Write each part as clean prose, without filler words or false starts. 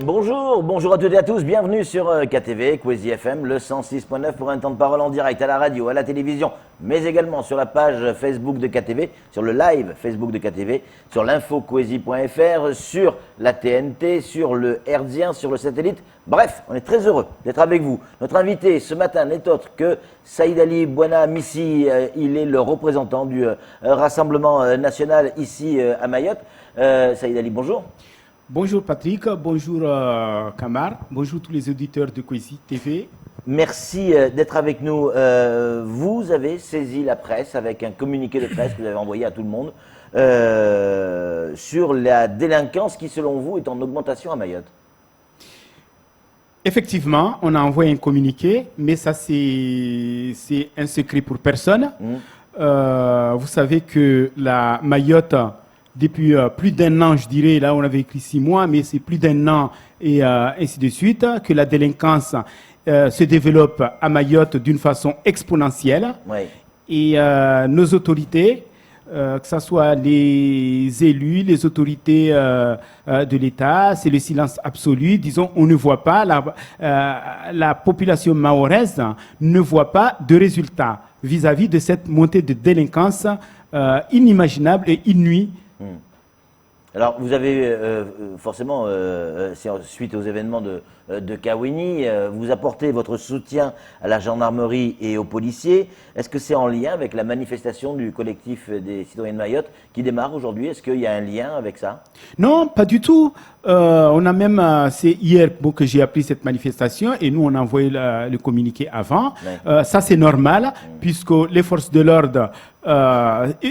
Bonjour à toutes et à tous, bienvenue sur KTV, Kwezi FM, le 106.9 pour un temps de parole en direct à la radio, à la télévision, mais également sur la page Facebook de KTV, sur le live Facebook de KTV, sur l'infokwezi.fr, sur la TNT, sur le Hertzien, sur le satellite. Bref, on est très heureux d'être avec vous. Notre invité ce matin n'est autre que Saïd Ali Bouana Missi, il est le représentant du Rassemblement national ici à Mayotte. Saïd Ali, bonjour. Bonjour Patrick, bonjour Kamar, bonjour tous les auditeurs de Kwezi TV. Merci d'être avec nous. Vous avez saisi la presse avec un communiqué de presse que vous avez envoyé à tout le monde sur la délinquance qui, selon vous, est en augmentation à Mayotte. Effectivement, on a envoyé un communiqué, mais ça c'est un secret pour personne. Vous savez que la Mayotte, depuis plus d'un an, je dirais, là on avait écrit 6 mois, mais c'est plus d'un an et ainsi de suite, que la délinquance se développe à Mayotte d'une façon exponentielle. Oui. Et nos autorités, que ce soit les élus, les autorités de l'État, c'est le silence absolu. Disons, on ne voit pas, la population mahoraise ne voit pas de résultats vis-à-vis de cette montée de délinquance inimaginable et inouïe. Alors, vous avez forcément, suite aux événements de Kawini, vous apportez votre soutien à la gendarmerie et aux policiers. Est-ce que c'est en lien avec la manifestation du collectif des citoyens de Mayotte qui démarre aujourd'hui? Est-ce qu'il y a un lien avec ça? Non, pas du tout. On a même, c'est hier que j'ai appris cette manifestation et nous on a envoyé le communiqué avant. Ouais. Ça c'est normal puisque les forces de l'ordre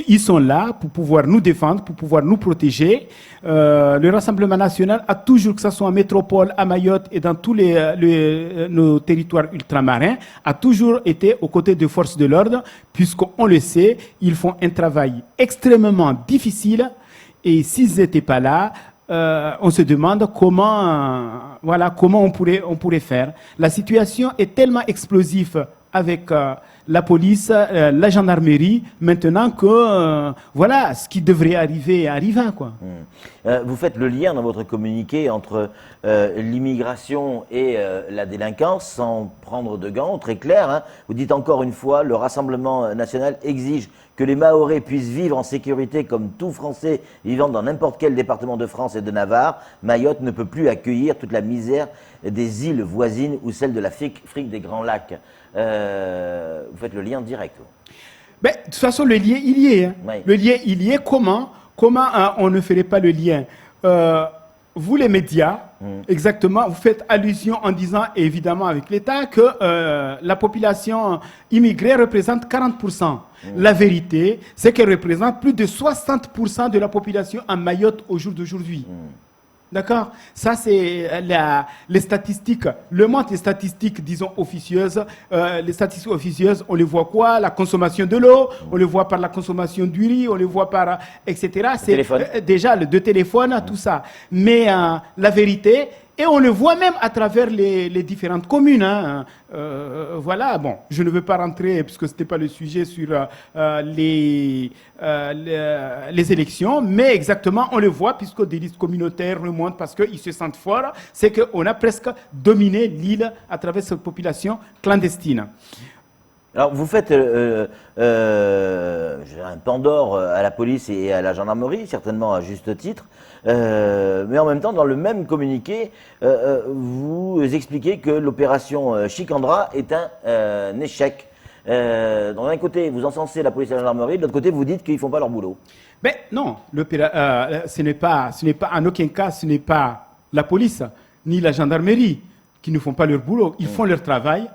ils sont là pour pouvoir nous défendre, pour pouvoir nous protéger. Le Rassemblement national a toujours, que ce soit en métropole, à Mayotte et dans tous nos territoires ultramarins, a toujours été aux côtés des forces de l'ordre, puisqu'on le sait, ils font un travail extrêmement difficile et s'ils n'étaient pas là, on se demande comment on pourrait faire. La situation est tellement explosive avec la police, la gendarmerie, maintenant que ce qui devrait arriver arriva, quoi. Vous faites le lien dans votre communiqué entre l'immigration et la délinquance, sans prendre de gants, très clair. Hein. Vous dites encore une fois, le Rassemblement national exige que les Mahorais puissent vivre en sécurité comme tout Français vivant dans n'importe quel département de France et de Navarre. Mayotte ne peut plus accueillir toute la misère des îles voisines ou celle de l'Afrique des Grands Lacs. Vous faites le lien direct. De toute façon, le lien, il y est. Hein. Oui. Le lien, il y est. Comment on ne ferait pas le lien vous, les médias, exactement, vous faites allusion en disant, évidemment avec l'État, que la population immigrée représente 40%. La vérité, c'est qu'elle représente plus de 60% de la population en Mayotte au jour d'aujourd'hui. D'accord? Ça, c'est les statistiques. Le monde des statistiques, disons, officieuses. Les statistiques officieuses, on les voit quoi? La consommation de l'eau, on le voit par la consommation du riz, on le voit par, etc. C'est déjà le téléphone, tout ça. Mais la vérité, et on le voit même à travers les différentes communes. Hein. Voilà, bon, je ne veux pas rentrer, puisque ce n'était pas le sujet, sur les élections, mais exactement, on le voit, puisque des listes communautaires remontent parce qu'ils se sentent forts, c'est qu'on a presque dominé l'île à travers cette population clandestine. Alors, vous faites un pandore à la police et à la gendarmerie, certainement à juste titre, mais en même temps, dans le même communiqué, vous expliquez que l'opération Chicandra est un échec. D'un côté, vous encensez la police et la gendarmerie, de l'autre côté, vous dites qu'ils ne font pas leur boulot. Mais non, ce n'est pas, en aucun cas, ce n'est pas la police ni la gendarmerie qui ne font pas leur boulot. Ils font leur travail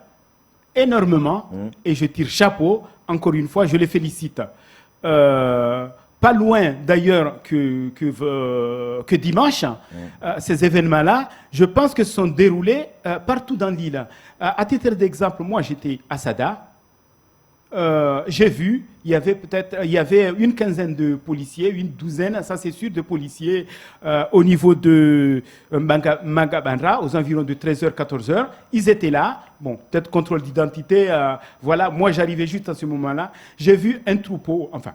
énormément et je tire chapeau, encore une fois, je les félicite. Pas loin d'ailleurs que dimanche, ces événements-là, je pense que se sont déroulés partout dans l'île. À titre d'exemple, moi j'étais à Sada. J'ai vu, il y avait une quinzaine de policiers, une douzaine, ça c'est sûr, de policiers au niveau de Magabanra, aux environs de 13h, 14h. Ils étaient là, bon, peut-être contrôle d'identité, voilà, moi j'arrivais juste à ce moment-là. J'ai vu un troupeau, enfin,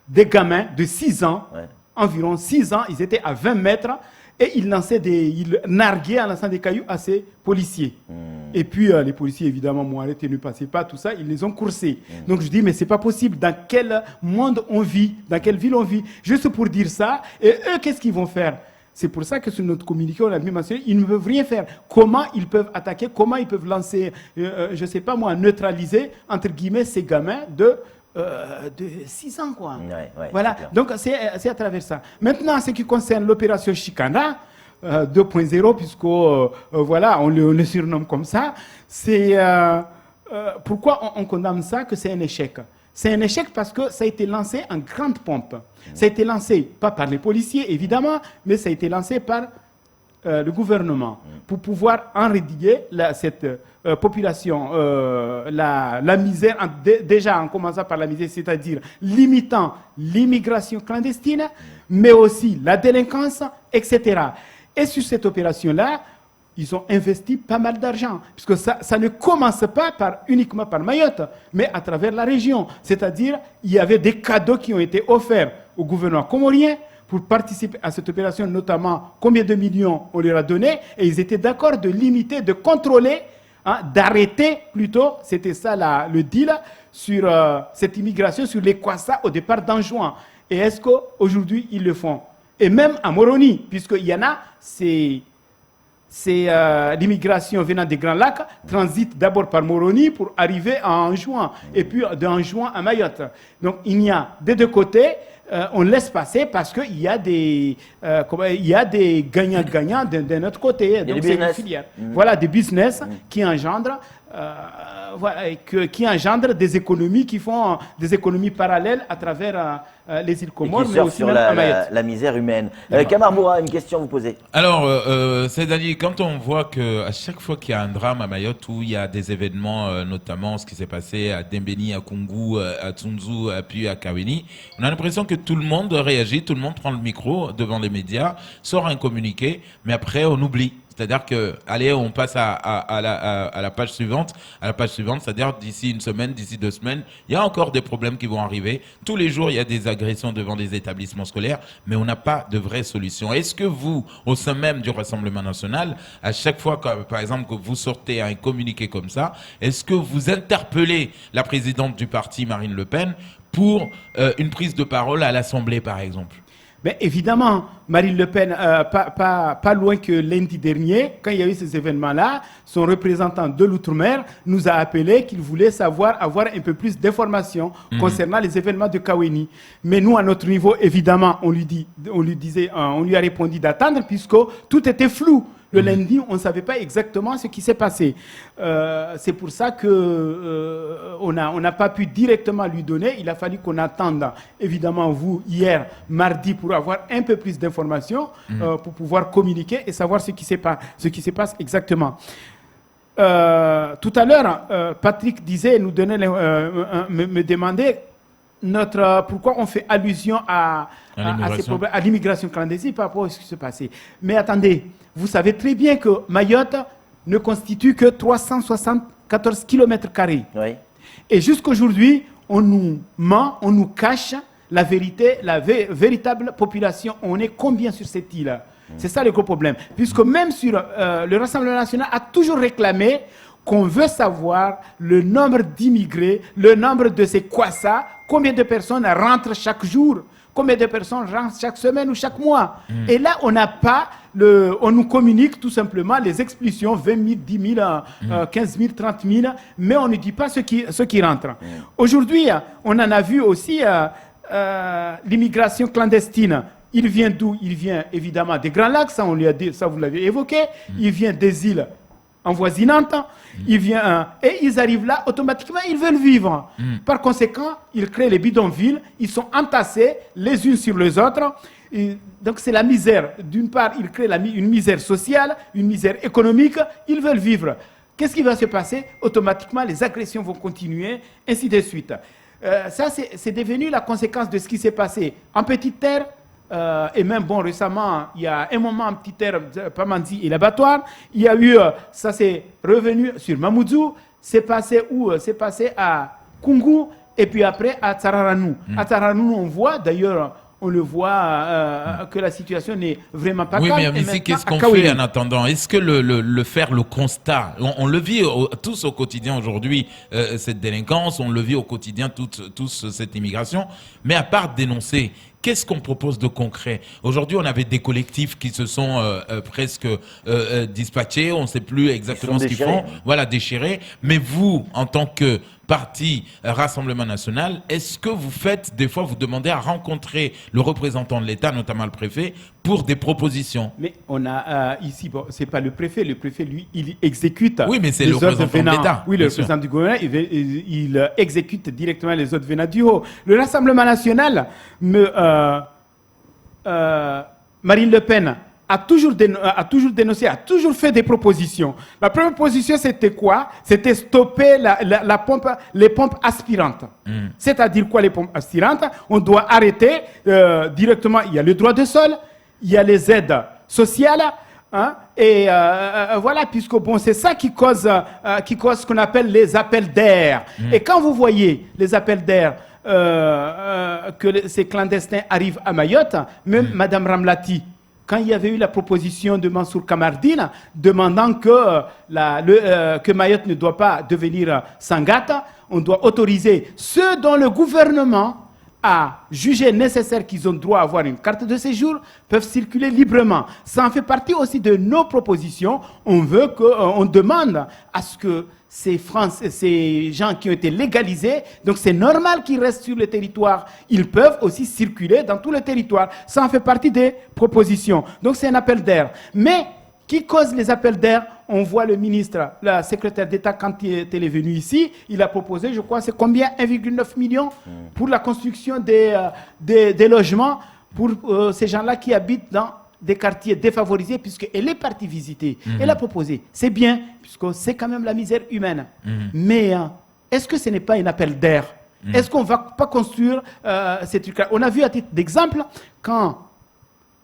des gamins de 6 ans, environ 6 ans, ils étaient à 20 mètres. et il narguait en lançant des cailloux à ses policiers. Et puis les policiers évidemment m'ont arrêté, ne passaient pas, tout ça, ils les ont coursés. Donc je dis mais c'est pas possible, dans quel monde on vit, dans quelle ville on vit, juste pour dire ça. Et eux, qu'est-ce qu'ils vont faire? C'est pour ça que sur notre communiqué, on a bien mentionné, ils ne peuvent rien faire. Comment ils peuvent attaquer, comment ils peuvent lancer, je ne sais pas moi, neutraliser, entre guillemets, ces gamins de 6 ans, quoi. Voilà, donc c'est à travers ça. Maintenant, en ce qui concerne l'opération Chicana, 2.0, puisque voilà, on le surnomme comme ça, c'est pourquoi on condamne ça, que c'est un échec. C'est un échec parce que ça a été lancé en grande pompe. Ça a été lancé, pas par les policiers, évidemment, mais ça a été lancé par le gouvernement pour pouvoir enradiguer cette population, la misère, déjà en commençant par la misère, c'est-à-dire limitant l'immigration clandestine, mais aussi la délinquance, etc. Et sur cette opération-là, ils ont investi pas mal d'argent, puisque ça ne commence pas uniquement par Mayotte, mais à travers la région. C'est-à-dire, il y avait des cadeaux qui ont été offerts au gouvernement comorien pour participer à cette opération, notamment combien de millions on leur a donné, et ils étaient d'accord de limiter, de contrôler, d'arrêter plutôt, c'était ça le deal, sur cette immigration, sur les Kwassa au départ d'Anjouan. Et est-ce qu'aujourd'hui, ils le font? Et même à Moroni, puisqu'il y en a, c'est l'immigration venant des Grands Lacs transite d'abord par Moroni pour arriver à Anjouan et puis d'Anjouan à Mayotte. Donc il y a des deux côtés, on laisse passer parce qu'il y a des gagnants-gagnants d'un autre côté. Donc c'est une filière. Voilà, des business qui engendrent qui engendrent des économies qui font des économies parallèles à travers les îles Comores, mais aussi sur la misère humaine. Kamar Moura, une question à vous poser. Alors, c'est-à-dire, quand on voit qu'à chaque fois qu'il y a un drame à Mayotte, où il y a des événements, notamment ce qui s'est passé à Dembéni, à Kungu, à Tsunzu, puis à Kaweni, on a l'impression que tout le monde réagit, tout le monde prend le micro devant les médias, sort un communiqué, mais après on oublie. C'est-à-dire que, allez, on passe à la page suivante, c'est-à-dire d'ici une semaine, d'ici 2 semaines, il y a encore des problèmes qui vont arriver. Tous les jours, il y a des agressions devant des établissements scolaires, mais on n'a pas de vraie solution. Est-ce que vous, au sein même du Rassemblement national, à chaque fois, par exemple, que vous sortez un communiqué comme ça, est-ce que vous interpellez la présidente du parti, Marine Le Pen, pour une prise de parole à l'Assemblée, par exemple? Ben évidemment, Marine Le Pen, pas loin que lundi dernier, quand il y a eu ces événements-là, son représentant de l'Outre-mer nous a appelé qu'il voulait avoir un peu plus d'informations concernant les événements de Kaweni. Mais nous, à notre niveau, évidemment, on lui a répondu d'attendre puisque tout était flou. Le lundi, on ne savait pas exactement ce qui s'est passé. C'est pour ça qu'on n'a pas pu directement lui donner. Il a fallu qu'on attende, évidemment, vous, hier, mardi, pour avoir un peu plus d'informations, pour pouvoir communiquer et savoir ce qui se passe exactement. Tout à l'heure, Patrick disait, me demandait pourquoi on fait allusion à l'immigration clandestine par rapport à ce qui s'est passé. Mais attendez, vous savez très bien que Mayotte ne constitue que 374 km². Oui. Et jusqu'aujourd'hui, on nous ment, on nous cache la vérité, la véritable population. On est combien sur cette île? C'est ça le gros problème. Puisque même sur le Rassemblement national a toujours réclamé qu'on veut savoir le nombre d'immigrés, le nombre de ces Kwassa, combien de personnes rentrent chaque jour, combien de personnes rentrent chaque semaine ou chaque mois. Et là, on n'a pas, on nous communique tout simplement les expulsions, 20 000, 10 000, 15 000, 30 000, mais on ne dit pas ceux qui rentrent. Aujourd'hui, on en a vu aussi l'immigration clandestine. Il vient d'où? Il vient évidemment des Grands Lacs, ça, on lui a dit, ça vous l'avez évoqué. Il vient des îles envoisinantes. Il vient, et ils arrivent là, automatiquement, ils veulent vivre. Par conséquent, ils créent les bidonvilles, ils sont entassés les unes sur les autres. Et donc c'est la misère. D'une part, ils créent une misère sociale, une misère économique, ils veulent vivre. Qu'est-ce qui va se passer? Automatiquement, les agressions vont continuer, ainsi de suite. Ça, c'est devenu la conséquence de ce qui s'est passé en Petite Terre. Et même, récemment, il y a un moment en Petite Terre, Pamandzi et l'abattoir. Il y a eu, ça s'est revenu sur Mamoudzou. C'est passé où? C'est passé à Kungu et puis après à Tsararanou. À Tsararanou, on voit, d'ailleurs, on le voit que la situation n'est vraiment pas Oui, calme. mais Et ici, maintenant, qu'est-ce à qu'on Kaouéli. fait en attendant? Est-ce que faire le constat, on le vit tous au quotidien aujourd'hui, cette délinquance, on le vit au quotidien, tous cette immigration, mais à part dénoncer, qu'est-ce qu'on propose de concret? Aujourd'hui, on avait des collectifs qui se sont presque dispatchés, on ne sait plus exactement ce qu'ils font, voilà, déchirés. Mais vous, en tant que parti Rassemblement National, est-ce que vous faites, des fois, vous demandez à rencontrer le représentant de l'État, notamment le préfet, pour des propositions? Mais on a ici, bon, c'est pas le préfet, lui, il exécute. Oui, mais c'est les le ordres représentant de venant- l'État, Oui, bien le sûr. représentant du gouvernement, il exécute directement les ordres venant du haut. Le Rassemblement National, Marine Le Pen a toujours dénoncé, a toujours fait des propositions. La première proposition, c'était quoi? C'était stopper les pompes aspirantes. C'est-à-dire quoi, les pompes aspirantes? On doit arrêter directement. Il y a le droit de sol, il y a les aides sociales, hein, et voilà, puisque bon, c'est ça qui cause ce qu'on appelle les appels d'air. Et quand vous voyez les appels d'air, que ces clandestins arrivent à Mayotte, même Madame Ramlati, quand il y avait eu la proposition de Mansour Kamardine demandant que Mayotte ne doit pas devenir Sangata, on doit autoriser ceux dont le gouvernement a jugé nécessaire qu'ils ont droit à avoir une carte de séjour, peuvent circuler librement. Ça en fait partie aussi de nos propositions. On demande à ce que ces gens qui ont été légalisés, donc c'est normal qu'ils restent sur le territoire. Ils peuvent aussi circuler dans tout le territoire. Ça en fait partie des propositions. Donc c'est un appel d'air. Mais qui cause les appels d'air? On voit le ministre, le secrétaire d'État, quand il est venu ici, il a proposé, je crois, c'est combien? 1,9 million pour la construction des logements pour ces gens-là qui habitent dans des quartiers défavorisés, puisqu'elle est partie visiter. Elle a proposé. C'est bien, puisque c'est quand même la misère humaine. Mais est-ce que ce n'est pas un appel d'air? Est-ce qu'on ne va pas construire ces trucs-là? On a vu à titre d'exemple, quand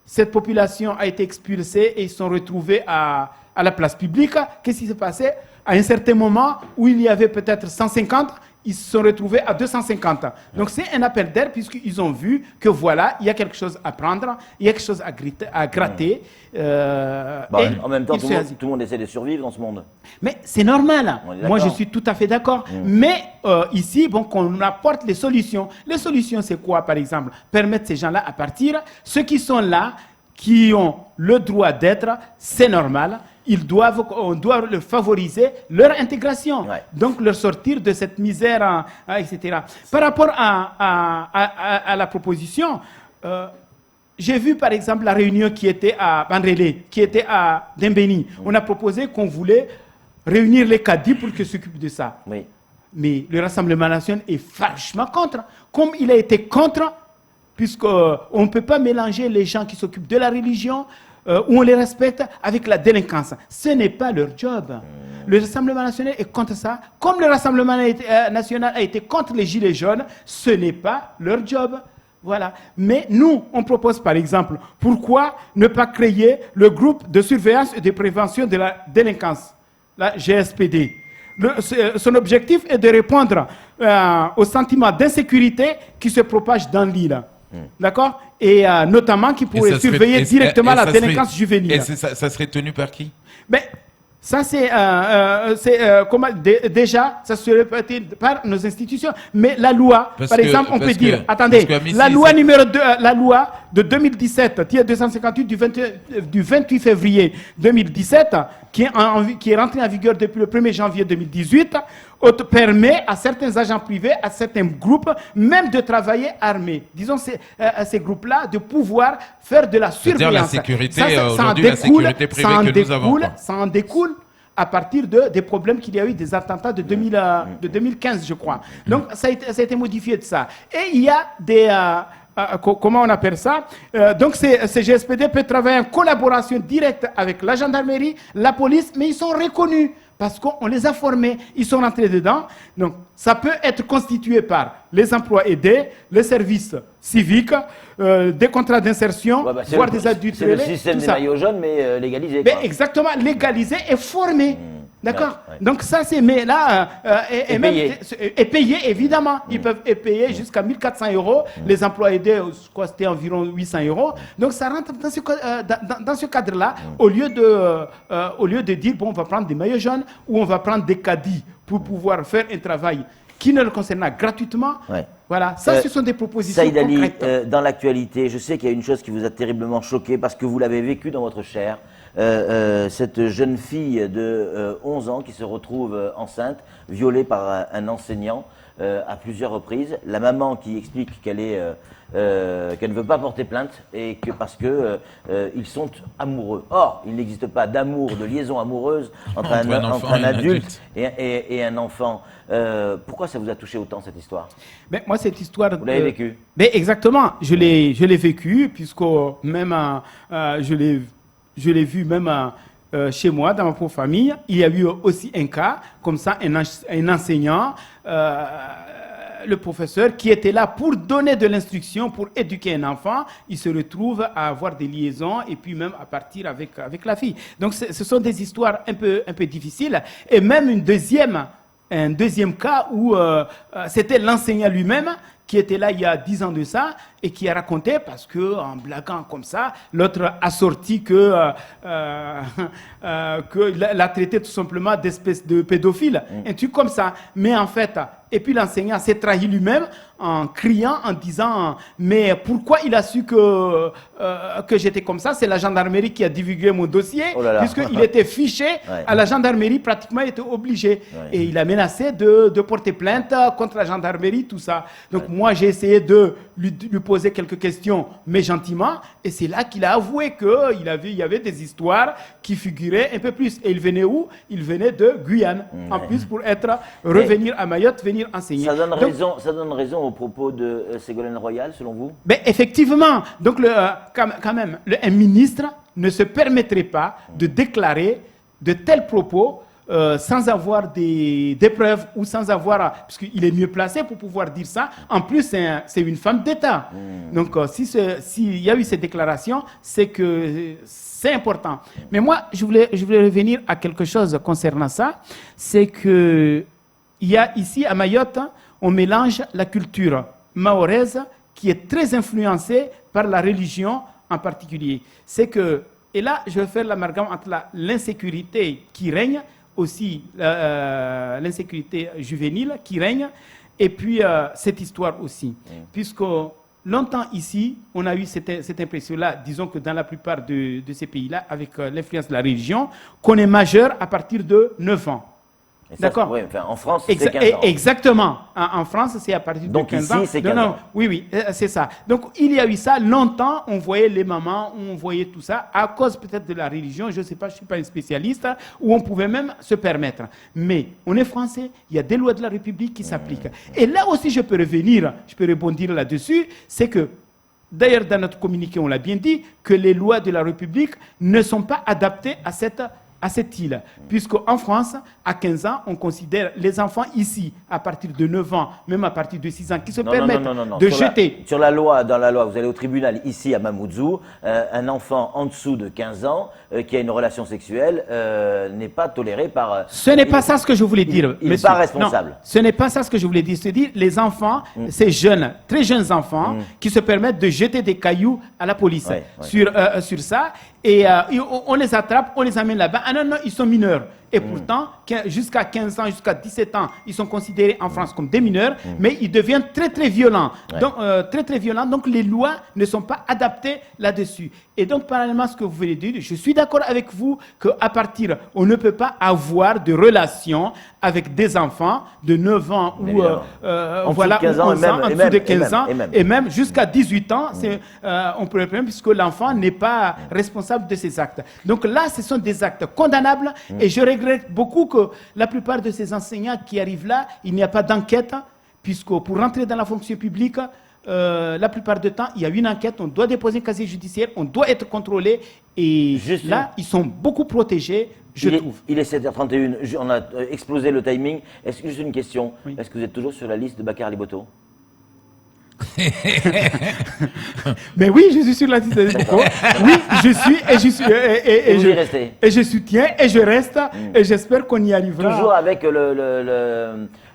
cette population a été expulsée et ils sont retrouvés à la place publique, qu'est-ce qui s'est passé? À un certain moment où il y avait peut-être 150, ils se sont retrouvés à 250. Donc c'est un appel d'air puisqu'ils ont vu que voilà, il y a quelque chose à prendre, il y a quelque chose à gratter. En même temps, tout le monde essaie de survivre dans ce monde. Mais c'est normal. Moi, je d'accord. suis tout à fait d'accord. Mais ici, bon, qu'on apporte les solutions. Les solutions, c'est quoi, par exemple? Permettre ces gens-là à partir. Ceux qui sont là, qui ont le droit d'être, c'est normal. On doit leur favoriser leur intégration. Ouais. Donc, leur sortir de cette misère, etc. Par rapport à la proposition, j'ai vu par exemple la réunion qui était à Bandrélé, qui était à Dembéni. On a proposé qu'on voulait réunir les cadis pour qu'ils s'occupent de ça. Oui. Mais le Rassemblement national est franchement contre. Comme il a été contre, puisqu'on ne peut pas mélanger les gens qui s'occupent de la religion, où on les respecte, avec la délinquance. Ce n'est pas leur job. Le Rassemblement national est contre ça. Comme le Rassemblement national a été contre les Gilets jaunes, ce n'est pas leur job. Voilà. Mais nous, on propose par exemple, pourquoi ne pas créer le groupe de surveillance et de prévention de la délinquance, la GSPD. Son objectif est de répondre au sentiment d'insécurité qui se propage dans l'île. D'accord? Et notamment qui pourrait surveiller directement la délinquance juvénile. Et ça serait tenu par qui? Ben, ça, déjà, ça serait peut-être par nos institutions. Mais la loi, par exemple, on peut dire, attendez, la loi numéro 2, la loi de 2017, tiers 258 du 28 février 2017, qui est rentrée en vigueur depuis le 1er janvier 2018, permet à certains agents privés, à certains groupes, même de travailler armés. Disons, ces groupes-là, de pouvoir faire de la surveillance. La sécurité, aujourd'hui, la sécurité privée que nous avons. Ça en découle à partir des problèmes qu'il y a eu des attentats de 2015, je crois. Donc, ça a été modifié de ça. Et il y a des... comment on appelle ça? Donc, ces GSPD peuvent travailler en collaboration directe avec la gendarmerie, la police, mais ils sont reconnus parce qu'on les a formés, ils sont rentrés dedans. Donc, ça peut être constitué par les emplois aidés, les services civiques, des contrats d'insertion, voire des adultes. C'est le système des maillots jaunes, mais légalisé. Mais exactement, légalisé et formé. D'accord. Ouais. Donc ça, c'est... Mais là... Et même, payé. et payé, évidemment. Ils peuvent payer jusqu'à 1 400 €. Les emplois aidés, c'était environ 800 €. Donc ça rentre dans ce cadre-là, au lieu de dire, bon, on va prendre des maillots jaunes ou on va prendre des caddies pour pouvoir faire un travail qui ne le concerne gratuitement. Ouais. Voilà, ça, ce sont des propositions Saïd Ali, concrètes. dans l'actualité, je sais qu'il y a une chose qui vous a terriblement choqué parce que vous l'avez vécu dans votre chair. Cette jeune fille de 11 ans qui se retrouve enceinte, violée par un enseignant à plusieurs reprises. La maman qui explique qu'elle ne veut pas porter plainte et que parce que ils sont amoureux. Or, il n'existe pas d'amour, de liaison amoureuse entre un adulte et un enfant. Pourquoi ça vous a touché autant cette histoire? Ben, moi, cette histoire... Vous l'avez vécue? Ben, exactement, je l'ai vécu, puisque même je l'ai vu même chez moi, dans ma propre famille. Il y a eu aussi un cas, comme ça, un enseignant, le professeur, qui était là pour donner de l'instruction, pour éduquer un enfant. Il se retrouve à avoir des liaisons et puis même à partir avec la fille. Donc, ce sont des histoires un peu difficiles. Et même un deuxième cas où c'était l'enseignant lui-même qui était là il y a 10 ans de ça et qui a raconté, parce que en blaguant comme ça, l'autre a sorti que l'a traité tout simplement d'espèce de pédophile, un truc comme ça. Mais en fait, et puis l'enseignant s'est trahi lui-même en criant, en disant mais pourquoi il a su que j'étais comme ça? C'est la gendarmerie qui a divulgué mon dossier, puisqu'il était fiché à la gendarmerie, pratiquement il était obligé. Et il a menacé de porter plainte contre la gendarmerie, tout ça. Donc moi j'ai essayé de lui poser quelques questions, mais gentiment, et c'est là qu'il a avoué qu'il y avait des histoires qui figuraient un peu plus. Et il venait où? Il venait de Guyane, en plus pour revenir à Mayotte, venir enseigner. Ça donne raison aux propos de Ségolène Royal, selon vous? Ben, effectivement. Donc, quand même, un ministre ne se permettrait pas de déclarer de tels propos sans avoir des preuves ou sans avoir... Parce qu'il est mieux placé pour pouvoir dire ça. En plus, c'est une femme d'État. Donc, s'il y a eu cette déclaration, c'est que c'est important. Mais moi, je voulais revenir à quelque chose concernant ça. C'est que il y a ici, à Mayotte, on mélange la culture mahoraise qui est très influencée par la religion en particulier. C'est que, et là, je vais faire l'amalgame entre l'insécurité qui règne, aussi l'insécurité juvénile qui règne, et puis cette histoire aussi. Puisque longtemps ici, on a eu cette impression-là, disons que dans la plupart de ces pays-là, avec l'influence de la religion, qu'on est majeur à partir de 9 ans. D'accord. Oui, enfin, en France, c'est 15 ans. Exactement. En France, c'est à partir de 15 ans. Donc ici, c'est 15 ans. Oui, c'est ça. Donc, il y a eu ça. Longtemps, on voyait les mamans, on voyait tout ça, à cause peut-être de la religion, je ne sais pas, je ne suis pas un spécialiste, où on pouvait même se permettre. Mais on est français, il y a des lois de la République qui s'appliquent. Et là aussi, je peux rebondir là-dessus, c'est que, d'ailleurs, dans notre communiqué, on l'a bien dit, que les lois de la République ne sont pas adaptées à cette île, puisqu'en France, à 15 ans, on considère les enfants ici, à partir de 9 ans, même à partir de 6 ans, qui se permettent de jeter. Dans la loi, vous allez au tribunal ici à Mamoudzou, un enfant en dessous de 15 ans qui a une relation sexuelle n'est pas toléré par... Ce n'est pas ça ce que je voulais dire, il n'est pas responsable. Non, ce n'est pas ça ce que je voulais dire. C'est-à-dire, les enfants, ces jeunes, très jeunes enfants, qui se permettent de jeter des cailloux à la police sur ça, et on les attrape, on les amène là-bas. Ah non, ils sont mineurs. Et pourtant, jusqu'à 15 ans, jusqu'à 17 ans, ils sont considérés en France comme des mineurs, mais ils deviennent très, très violents. Donc, très violents. Donc, les lois ne sont pas adaptées là-dessus. Et donc, parallèlement à ce que vous venez de dire, je suis d'accord avec vous qu'à partir, on ne peut pas avoir de relation avec des enfants de 9 ans ou voilà, 15 ans, en dessous de 15 ans, et même jusqu'à 18 ans, on peut le prendre puisque l'enfant n'est pas responsable de ses actes. Donc là, ce sont des actes condamnables et je regrette beaucoup que la plupart de ces enseignants qui arrivent là, il n'y a pas d'enquête, puisque pour rentrer dans la fonction publique, la plupart du temps, il y a une enquête, on doit déposer un casier judiciaire, on doit être contrôlé, et là, ils sont beaucoup protégés, je trouve. Il est 7h31, on a explosé le timing. Juste une question, est-ce que vous êtes toujours sur la liste de Bakar Liboto? Mais oui, je suis sur la liste des défauts. Oui, je suis et je suis Et vous y restez. et je soutiens et je reste et j'espère qu'on y arrivera. Toujours avec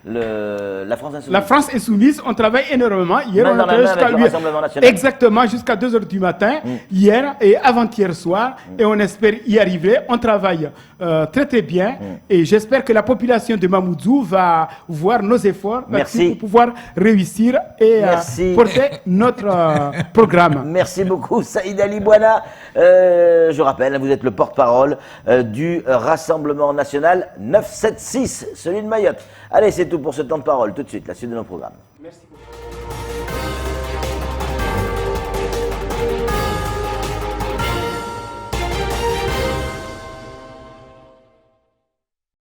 la France Insoumise. La France Insoumise, on travaille énormément. Hier, Main on dans la était main jusqu'à avec le Rassemblement national. exactement jusqu'à 2 h du matin, hier et avant-hier soir, et on espère y arriver. On travaille très très bien, et j'espère que la population de Mamoudzou va voir nos efforts Merci. pour pouvoir réussir et Merci. porter notre programme. Merci beaucoup, Saïd Ali Bouana. Je rappelle, vous êtes le porte-parole du Rassemblement national 976, celui de Mayotte. Allez, c'est tout pour ce temps de parole. Tout de suite, la suite de nos programmes. Merci beaucoup.